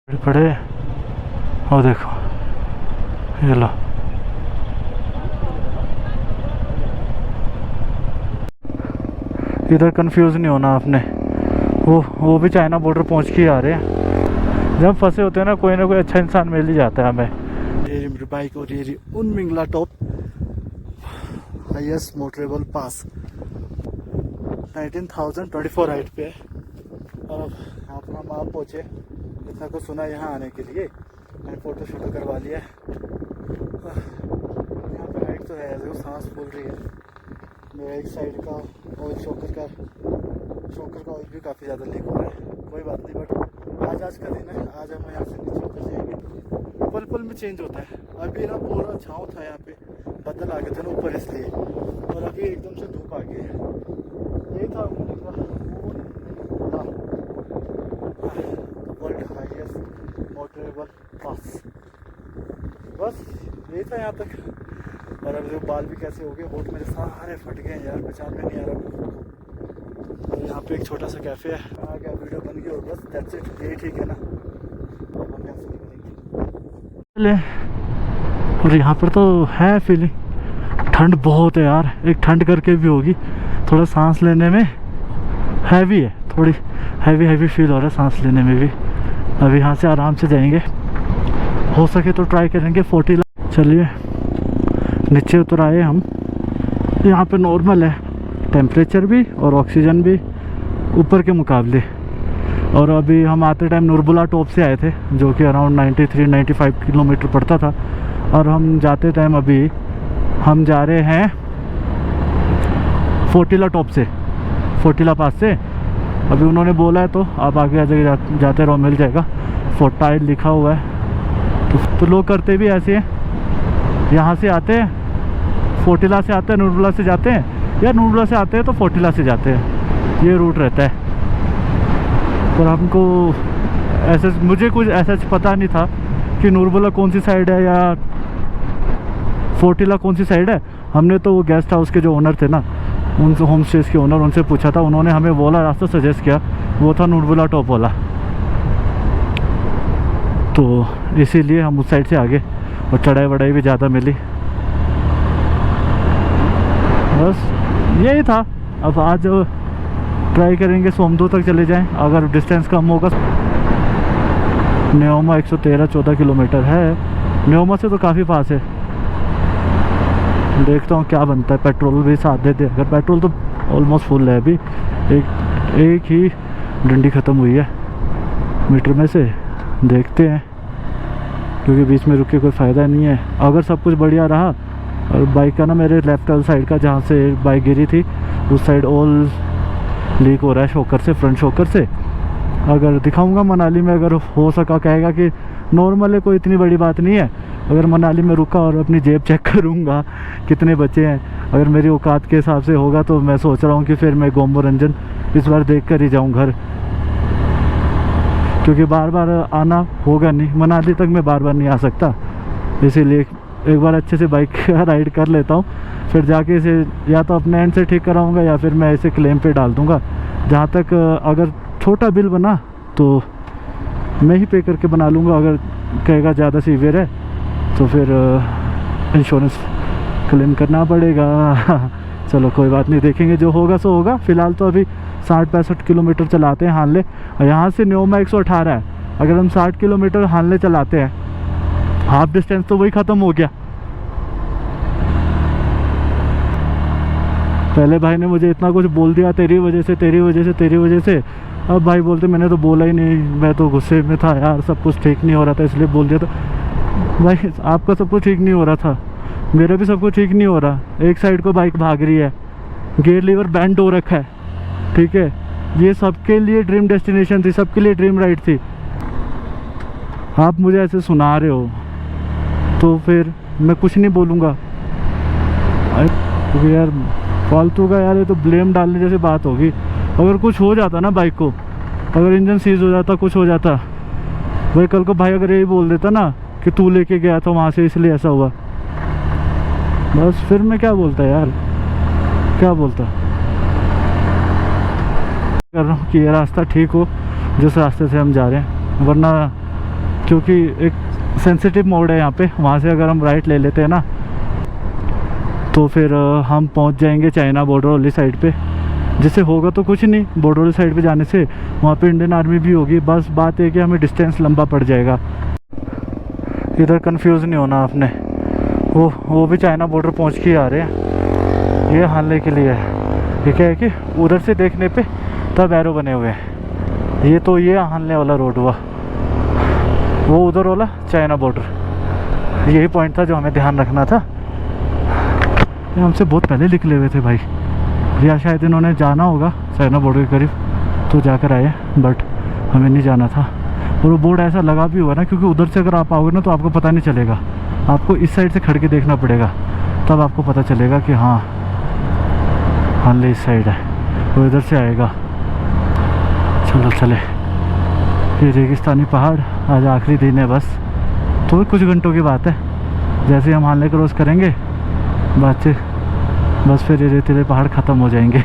पड़े। और देखो ये लो, इधर कंफ्यूज नहीं होना आपने। वो भी चाइना बॉर्डर पहुंच के आ रहे हैं। जब फंसे होते हैं ना कोई अच्छा इंसान मिल ही जाता है हमें। ये मेरी बाइक और ये Umling La top highest motorable pass 19,024 height पे है। और अब यहाँ पर हम आप पहुँचे, इतना कुछ सुना यहाँ आने के लिए, मैंने फ़ोटो शूटो करवा लिया। यहाँ पे हाइट तो है, जो सांस फूल रही है। मेरा एक साइड का ऑयल शॉकर का ऑयल भी काफ़ी ज़्यादा लीक हो रहा है। कोई बात नहीं, बट आज का दिन है। आज हम यहाँ से नीचे उतर जाएंगे। पल पल में चेंज होता है। अभी ना पूरा छाँव था, यहाँ पे बादल आ गए थे ना ऊपर, इसलिए। और अभी एकदम से धूप आ गई है। यही था वर्ल्ड हाईएस्ट मोटरेबल पास। बस यही था यहाँ तक। और अब जो बाल भी कैसे हो गए, होठ मेरे सारे फट गए यार, पहचान में नहीं आ रहा। और यहाँ पे एक छोटा सा कैफे है, आ गया, वीडियो बन गई और बस दैट्स इट। यही ठीक है ना। अब हम यहाँ से निकलेंगे। और यहाँ पर तो है फीलिंग, ठंड बहुत है यार। एक ठंड करके भी होगी, थोड़ा सांस लेने में हैवी है, थोड़ी हैवी फील हो रहा है सांस लेने में भी। अभी यहाँ से आराम से जाएंगे, हो सके तो ट्राई करेंगे 40। चलिए नीचे उतर आए हम। यहाँ पे नॉर्मल है टेम्परेचर भी और ऑक्सीजन भी ऊपर के मुकाबले। और अभी हम आते टाइम नुरबुला टॉप से आए थे, जो कि अराउंड 93-95 किलोमीटर पड़ता था। और हम जाते टाइम अभी हम जा रहे हैं फोर्टिला टॉप से, फोर्टिला पास से। अभी उन्होंने बोला है तो आप आगे आ जाइए, जाते रहो, मिल जाएगा। फोर्टाइल लिखा हुआ है। तो लोग करते भी ऐसे हैं, यहाँ से आते हैं, फोर्टिला से आते हैं, नुरबुला से जाते हैं, या नुरबुला से आते हैं तो फोर्टिला से जाते हैं। ये रूट रहता है। पर हमको ऐसे, मुझे कुछ ऐसा पता नहीं था कि नुरबुला कौन सी साइड है या फोर्टिला कौन सी साइड है। हमने तो वो गेस्ट हाउस के जो ओनर थे ना, उनसे, होम स्टेज के ओनर, उनसे पूछा था। उन्होंने हमें वो वाला रास्ता सजेस्ट किया, वो था नुरबुला टॉप वाला। तो इसीलिए हम उस साइड से आगे, और चढ़ाई वढ़ाई भी ज़्यादा मिली। बस यही था। अब आज ट्राई करेंगे सोमदो तक चले जाएं, अगर डिस्टेंस कम होगा। न्योमा 113-14 किलोमीटर है। न्योमा से तो काफ़ी पास है। देखता हूँ क्या बनता है। पेट्रोल भी साथ देते, अगर पेट्रोल तो ऑलमोस्ट फुल है। अभी एक ही डंडी ख़त्म हुई है मीटर में से। देखते हैं, क्योंकि बीच में रुक के कोई फ़ायदा नहीं है। अगर सब कुछ बढ़िया रहा, और बाइक का ना, मेरे लेफ्ट साइड का जहाँ से बाइक गिरी थी, उस साइड ऑयल लीक हो रहा है शॉकर से, फ्रंट शॉकर से। अगर दिखाऊंगा मनाली में, अगर हो सका, कहेगा कि नॉर्मल है, कोई इतनी बड़ी बात नहीं है। अगर मनाली में रुका और अपनी जेब चेक करूंगा कितने बचे हैं, अगर मेरी औकात के हिसाब से होगा, तो मैं सोच रहा हूँ कि फिर मैं गोम्बो रंजन इस बार देख कर ही जाऊँ घर। क्योंकि बार बार आना होगा नहीं, मनाली तक मैं बार बार नहीं आ सकता। इसीलिए एक बार अच्छे से बाइक राइड कर लेता हूँ, फिर जाके इसे या तो अपने एंड से ठीक कराऊँगा, या फिर मैं इसे क्लेम पे डाल दूँगा। जहाँ तक अगर छोटा बिल बना तो मैं ही पे करके बना लूँगा। अगर कहेगा ज़्यादा सीवियर है तो फिर इंश्योरेंस क्लेम करना पड़ेगा। चलो कोई बात नहीं, देखेंगे जो होगा सो होगा। फ़िलहाल तो अभी 60-65 किलोमीटर चलाते हैं हानले। और यहाँ से न्योमा 118 है। अगर हम 60 किलोमीटर हानले चलाते हैं, हाफ डिस्टेंस तो वही ख़त्म हो गया। पहले भाई ने मुझे इतना कुछ बोल दिया, तेरी वजह से, तेरी वजह से, तेरी वजह से। अब भाई बोलते मैंने तो बोला ही नहीं, मैं तो गुस्से में था यार, सब कुछ ठीक नहीं हो रहा था इसलिए बोल दिया। तो भाई आपका सब कुछ ठीक नहीं हो रहा था, मेरा भी सब कुछ ठीक नहीं हो रहा। एक साइड को बाइक भाग रही है, गियर लीवर बैंड हो रखा है, ठीक है। ये सबके लिए ड्रीम डेस्टिनेशन थी, सबके लिए ड्रीम राइड थी। आप मुझे ऐसे सुना रहे हो तो फिर मैं कुछ नहीं बोलूँगा, क्योंकि यार फालतू का यार, ये तो ब्लेम डालने जैसी बात होगी। अगर कुछ हो जाता ना बाइक को, अगर इंजन सीज हो जाता, कुछ हो जाता, भाई कल को भाई अगर यही बोल देता ना कि तू लेके गया था वहाँ से इसलिए ऐसा हुआ, बस फिर मैं क्या बोलता यार, क्या बोलता। कर रहा हूँ कि ये रास्ता ठीक हो जिस रास्ते से हम जा रहे हैं, वरना क्योंकि एक सेंसिटिव मोड है यहाँ पे। वहाँ से अगर हम राइट ले लेते हैं ना तो फिर हम पहुँच जाएंगे चाइना बॉर्डर वाली साइड पे। जिससे होगा तो कुछ नहीं, बॉर्डर वाली साइड पे जाने से वहाँ पे इंडियन आर्मी भी होगी। बस बात है कि हमें डिस्टेंस लंबा पड़ जाएगा। इधर कंफ्यूज नहीं होना आपने, वो भी चाइना बॉर्डर पहुँच के आ रहे हैं। ये हानले के लिए है। ये क्या है कि उधर से देखने पे तब एरो बने हुए हैं। ये हानले वाला रोड हुआ, वो उधर वाला चाइना बॉर्डर। यही पॉइंट था जो हमें ध्यान रखना था। ये हमसे बहुत पहले निकले हुए थे भाई, या शायद इन्होंने जाना होगा चाइना बॉर्डर के करीब तो जाकर आए, बट हमें नहीं जाना था। और वो बोर्ड ऐसा लगा भी हुआ ना, क्योंकि उधर से अगर आप आओगे ना तो आपको पता नहीं चलेगा। आपको इस साइड से खड़ के देखना पड़ेगा, तब आपको पता चलेगा कि हाँ हानले इस साइड है, वो इधर से आएगा। चलो चले। ये रेगिस्तानी पहाड़, आज आखिरी दिन है बस, तो कुछ घंटों की बात है। जैसे हम हानले क्रॉस करेंगे बस फिर ये रेतीले पहाड़ ख़त्म हो जाएंगे।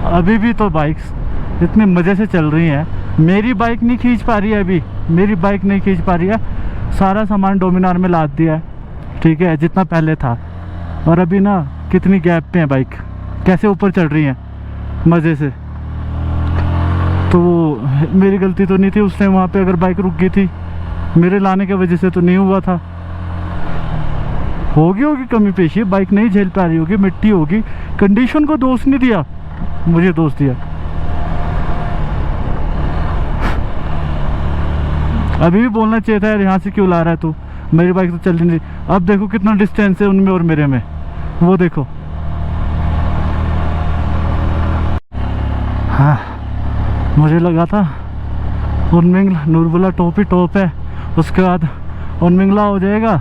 अभी भी तो बाइक्स इतने मज़े से चल रही हैं। मेरी बाइक नहीं खींच पा रही है, अभी मेरी बाइक नहीं खींच पा रही है। सारा सामान डोमिनार में लाद दिया है, ठीक है, जितना पहले था। और अभी ना कितनी गैप पे है बाइक, कैसे ऊपर चढ़ रही हैं मज़े से। तो मेरी गलती तो नहीं थी उस टाइम वहाँ पे, अगर बाइक रुक गई थी मेरे लाने की वजह से तो नहीं हुआ था। होगी कमी पेशी, बाइक नहीं झेल पा रही होगी, मिट्टी होगी। कंडीशन को दोष नहीं दिया, मुझे दोष दिया। अभी भी बोलना चाहिए था यार, यहाँ से क्यों ला रहा है तू, मेरी बाइक तो चल नहीं। अब देखो कितना डिस्टेंस है उनमें और मेरे में, वो देखो। हाँ मुझे लगा था उनमिंगला नूरबुला टॉप ही टॉप है, उसके बाद उनमिंगला हो जाएगा,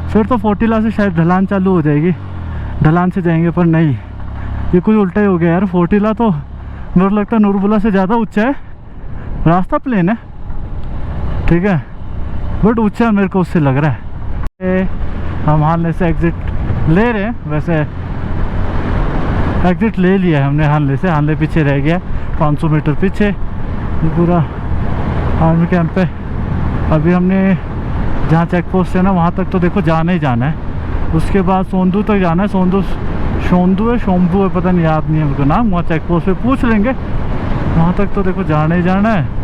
फिर तो फोर्टिला से शायद ढलान चालू हो जाएगी, ढलान से जाएंगे। पर नहीं, ये कुछ उल्टा ही हो गया यार। फोर्टिला तो मुझे लगता है नूरबुला से ज़्यादा ऊंचा है। रास्ता प्लेन है, ठीक है, बट ऊंचा मेरे को उससे लग रहा है। हम हानले से एग्ज़िट ले रहे हैं, वैसे एग्ज़िट ले लिया है हमने हानले से। हानले पीछे रह गया 500 मीटर पीछे। ये पूरा आर्मी कैंप है। अभी हमने जहाँ चेक पोस्ट है ना वहाँ तक तो देखो जाना ही जाना है। उसके बाद सोंदू तक जाना है। शोंदू है शोम्बू है, पता नहीं, याद नहीं है उनको नाम। वहाँ चेक पोस्ट पे पूछ लेंगे, वहाँ तक तो देखो जाना ही जाना है।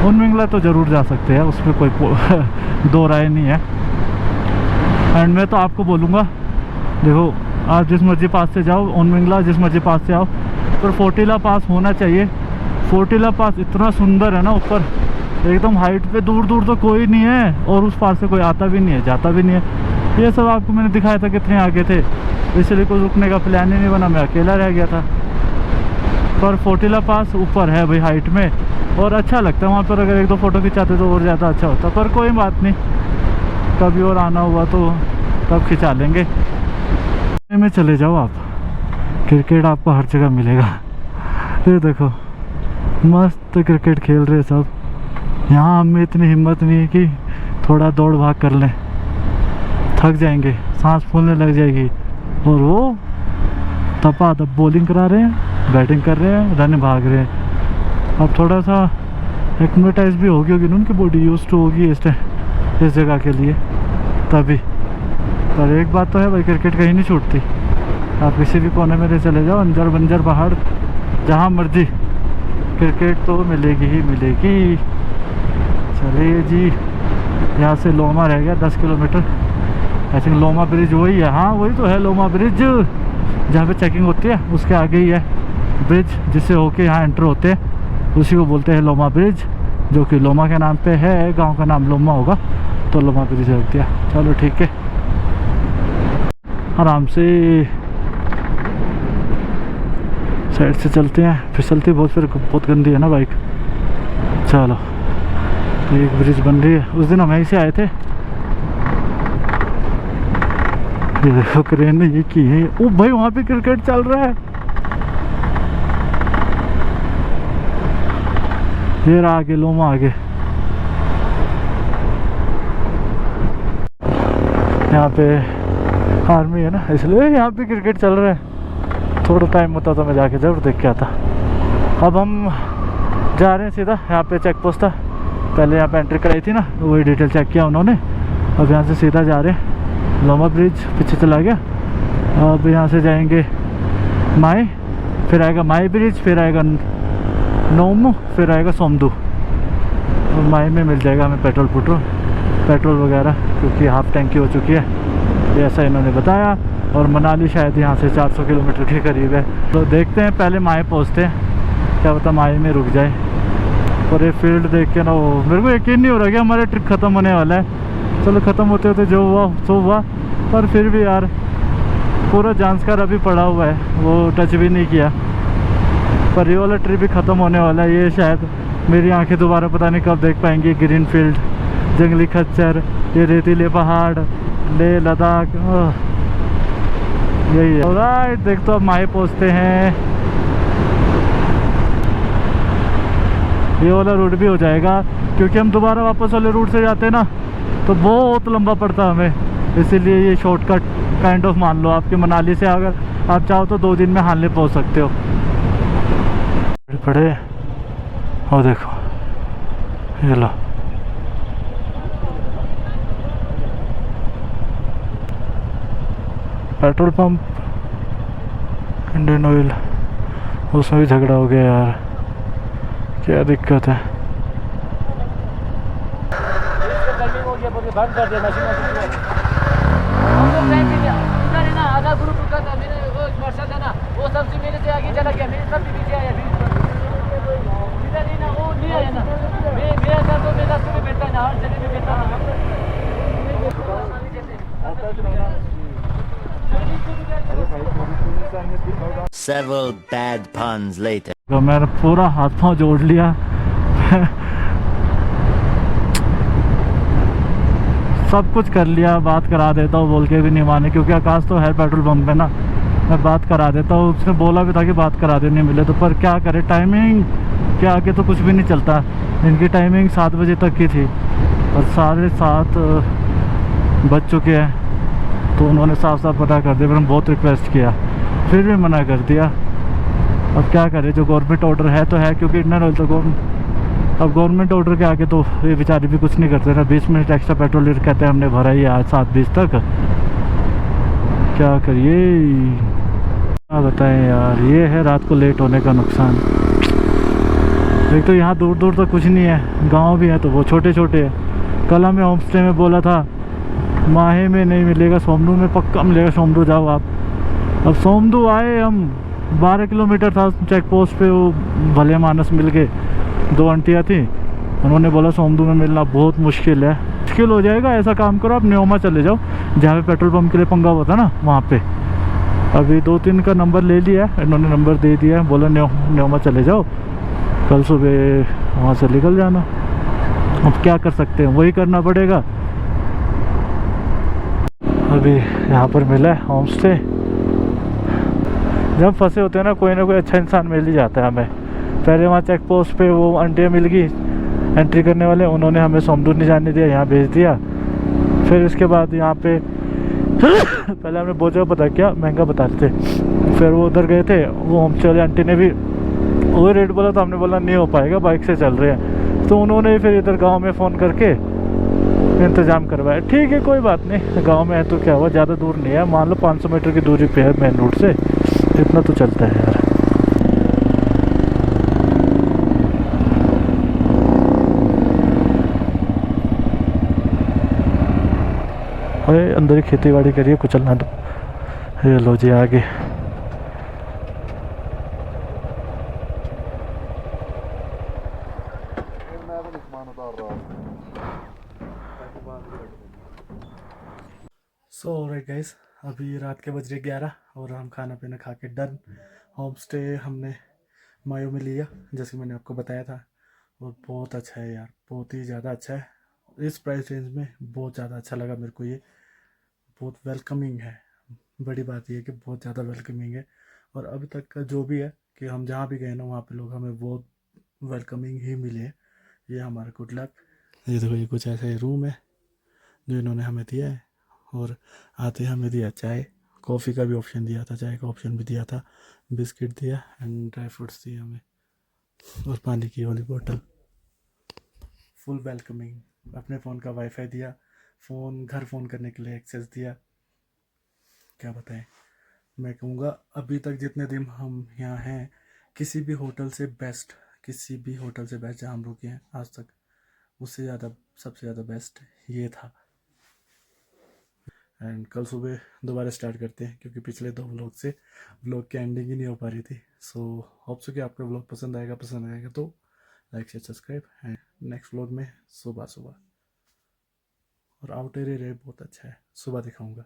उनमिंगला तो ज़रूर जा सकते हैं, उस पर कोई दो राय नहीं है। एंड मैं तो आपको बोलूँगा, देखो आप जिस मर्जी पास से जाओ, उनमिंगला जिस मर्जी पास से आओ, पर फोर्टिला पास होना चाहिए। फोर्टिला पास इतना सुंदर है ना, ऊपर एकदम हाइट पे, दूर दूर तो कोई नहीं है, और उस पास से कोई आता भी नहीं है, जाता भी नहीं है। ये सब आपको मैंने दिखाया था कितने आगे थे, इसलिए कोई रुकने का प्लान ही नहीं बना, मैं अकेला रह गया था। पर फोर्टिला पास ऊपर है भाई हाइट में, और अच्छा लगता है वहाँ पर। अगर एक दो फ़ोटो खिंचाते तो और ज़्यादा अच्छा होता, पर कोई बात नहीं, कभी और आना हुआ तो तब खिंचा लेंगे। में चले जाओ आप, क्रिकेट आपको हर जगह मिलेगा। ये देखो मस्त क्रिकेट खेल रहे सब। यहाँ हमें इतनी हिम्मत नहीं है कि थोड़ा दौड़ भाग कर लें, थक जाएंगे, सांस फूलने लग जाएगी। और वो तपा तब बॉलिंग करा रहे हैं, बैटिंग कर रहे हैं, रन भाग रहे हैं। अब थोड़ा सा एक्मेटाइज भी होगी ना उनकी बॉडी, यूज टू होगी इस जगह के लिए तभी। पर एक बात तो है भाई, क्रिकेट कहीं नहीं छूटती। आप किसी भी कोने में चले जाओ, अंजर बंजर पहाड़, जहाँ मर्जी, क्रिकेट तो मिलेगी ही मिलेगी। चलिए जी, यहाँ से लोमा रह गया 10 kilometre. I think Loma bridge वही है, हाँ वही तो है लोमा ब्रिज, जहाँ पे चेकिंग होती है उसके आगे ही है ब्रिज, जिससे होके यहाँ एंटर होते हैं, उसी को बोलते हैं लोमा ब्रिज, जो कि लोमा के नाम पे है। गांव का नाम लोमा होगा तो लोमा ब्रिज रख दिया। चलो ठीक है, आराम से साइड से चलते हैं। फिसलती बहुत, फिर बहुत गंदी है ना बाइक। चलो, एक ब्रिज बन रही है, उस दिन हम यहीं से आए थे। ये देखो क्रेन ने ये की है। ओ भाई वहाँ पे क्रिकेट चल रहा है। ये रहा आगे लोमा, आगे यहाँ पे आर्मी है ना, इसलिए यहाँ पे क्रिकेट चल रहा है। थोड़ा टाइम होता तो मैं जाके जरूर देख के आता। अब हम जा रहे हैं सीधा। यहाँ पे चेक पोस्ट था, पहले यहाँ पे एंट्री कराई थी ना, वही डिटेल चेक किया उन्होंने। अब यहाँ से सीधा जा रहे हैं, लोमा ब्रिज पीछे चला गया। अब यहाँ से जाएंगे माई, फिर आएगा माई ब्रिज, फिर आएगा नोमू, फिर आएगा सोमदू। और माई में मिल जाएगा हमें पेट्रोल वगैरह, क्योंकि हाफ टैंकी हो चुकी है, ऐसा इन्होंने बताया। और मनाली शायद यहाँ से 400 किलोमीटर के करीब है। तो देखते हैं, पहले माई पहुँचते हैं, क्या पता माई में रुक जाए। और ये फील्ड देख के ना वो मेरे को यकीन नहीं हो रहा कि हमारा ट्रिप ख़त्म होने वाला है। चलो ख़त्म होते होते जो हुआ सो हुआ, पर फिर भी यार पूरा जांस्कर अभी पड़ा हुआ है, वो टच भी नहीं किया। पर ये वाला ट्रिप भी ख़त्म होने वाला है। ये शायद मेरी आंखें दोबारा पता नहीं कब देख पाएंगी। ग्रीन फील्ड, जंगली खच्चर, ये रेतीले पहाड़, लेह लद्दाख, यही है। ऑलराइट, देख तो अब माही पहुँचते हैं। ये वाला रूट भी हो जाएगा, क्योंकि हम दोबारा वापस वाले रूट से जाते हैं ना तो बहुत लंबा पड़ता है हमें, इसीलिए ये शॉर्टकट काइंड ऑफ मान लो आपके। मनाली से अगर आप चाहो तो 2 दिन में हानले पहुंच सकते हो। पड़े और देखो ये लो, पेट्रोल पंप, इंडियन ऑयल, उसमें भी झगड़ा हो गया यार, क्या दिक्कत है। बंद कर दिया मशीन। आधा ग्रुप रुका था, मेरे वो वर्षा था ना, वो सबसे मेरे से आगे चला गया, मेरे सबसे पीछे आया। इधर नहीं ना, वो नहीं आया ना, मेरा था तो मेरा रास्ते में बैठा है ना, हर जगह में बैठा ना। Several bad puns later. तो मैंने पूरा हाथ पाँव जोड़ लिया सब कुछ कर लिया, बात करा देता हूँ बोल के भी नहीं माने, क्योंकि आकाश तो है पेट्रोल पंप पे ना, मैं बात करा देता हूँ। उसने बोला भी था कि बात करा दे, नहीं मिले तो, पर क्या करे, टाइमिंग के आगे तो कुछ भी नहीं चलता। इनकी टाइमिंग 7 बजे तक की थी और 7:30 बज चुके हैं। तो उन्होंने साफ साफ पता कर दिया, फिर हम बहुत रिक्वेस्ट किया, फिर भी मना कर दिया। अब क्या करें, जो गवर्नमेंट ऑर्डर है तो है, क्योंकि इंडियन ऑयल तो अब गवर्नमेंट ऑर्डर के आगे तो ये बेचारे भी कुछ नहीं करते ना। 20 मिनट एक्स्ट्रा पेट्रोल कहते हैं हमने भरा ही आज 7:20 तक, क्या करिए, क्या बताएं यार। ये है रात को लेट होने का नुकसान। एक तो यहाँ दूर दूर तक कुछ नहीं है, गांव भी है तो वो छोटे छोटे हैं। कल हमें होम स्टे में बोला था माहे में नहीं मिलेगा, सोमदू में पक्का मिलेगा, सोमदू जाओ आप। अब सोमदू आए हम, 12 किलोमीटर था चेक पोस्ट पे, वो भले मानस मिल गए, 2 आंटियाँ थी, उन्होंने बोला सोमदू में मिलना बहुत मुश्किल है। मुश्किल हो जाएगा, ऐसा काम करो आप न्योमा चले जाओ, जहाँ पे पेट्रोल पंप के लिए पंगा हुआ था ना वहाँ पे। अभी 2-3 का नंबर ले लिया, इन्होंने नंबर दे दिया, बोला न्योमा चले जाओ, कल सुबह वहाँ से निकल जाना। अब क्या कर सकते हैं, वही करना पड़ेगा। अभी यहाँ पर मिला है होम स्टे। जब फंसे होते हैं ना कोई अच्छा इंसान मिल ही जाता है हमें। पहले वहाँ चेक पोस्ट पे वो आंटियाँ मिल गई एंट्री करने वाले, उन्होंने हमें सोमदू नहीं जाने दिया, यहाँ भेज दिया। फिर इसके बाद यहाँ पे पहले हमने बहुत जगह पता किया, महंगा बता रहे थे। फिर वो उधर गए थे, वो होम स्टे वाले आंटी ने भी वही रेट बोला, तो हमने बोला नहीं हो पाएगा, बाइक से चल रहे हैं। तो उन्होंने फिर इधर गाँव में फ़ोन करके इंतज़ाम करवाया। ठीक है कोई बात नहीं, गांव में है तो क्या हुआ, ज़्यादा दूर नहीं है, मान लो 500 मीटर की दूरी पे है मेन रोड से, इतना तो चलता है यार। अरे अंदर ही खेती बाड़ी करिए, कुछ चलना दो। ये लो जी आगे। सो राइट गाइस, अभी रात के बज रहे 11 और हम खाना पीना खा के डन। होम स्टे हमने मायो में लिया, जैसे मैंने आपको बताया था, और बहुत अच्छा है यार, बहुत ही ज़्यादा अच्छा है। इस प्राइस रेंज में बहुत ज़्यादा अच्छा लगा मेरे को। ये बहुत वेलकमिंग है, बड़ी बात ये है कि बहुत ज़्यादा वेलकमिंग है। और अभी तक का जो भी है कि हम जहाँ भी गए ना वहाँ पे लोग हमें बहुत वेलकमिंग ही मिले हैं। ये हमारा गुड लक। ये देखो, ये कुछ ऐसा ही रूम है जो इन्होंने हमें दिया है। और आते हमें दिया चाय, कॉफ़ी का भी ऑप्शन दिया था, चाय का ऑप्शन भी दिया था, बिस्किट दिया एंड ड्राई फ्रूट्स दिए हमें। और पानी की वाली बोतल, फुल वेलकमिंग। अपने फ़ोन का वाईफाई दिया, फ़ोन घर फ़ोन करने के लिए एक्सेस दिया। क्या बताएं, मैं कहूँगा अभी तक जितने दिन हम यहाँ हैं, किसी भी होटल से बेस्ट, किसी भी होटल से बेस्ट जहाँ हम रुके हैं आज तक, उससे ज़्यादा, सबसे ज़्यादा बेस्ट ये था। एंड कल सुबह दोबारा स्टार्ट करते हैं, क्योंकि पिछले 2 व्लॉग से व्लॉग की एंडिंग ही नहीं हो पा रही थी। सो होप सो कि आपका व्लॉग पसंद आएगा तो like share subscribe. And next vlog में सुबह सुबह, और आउटर एरिया बहुत अच्छा है, सुबह दिखाऊंगा।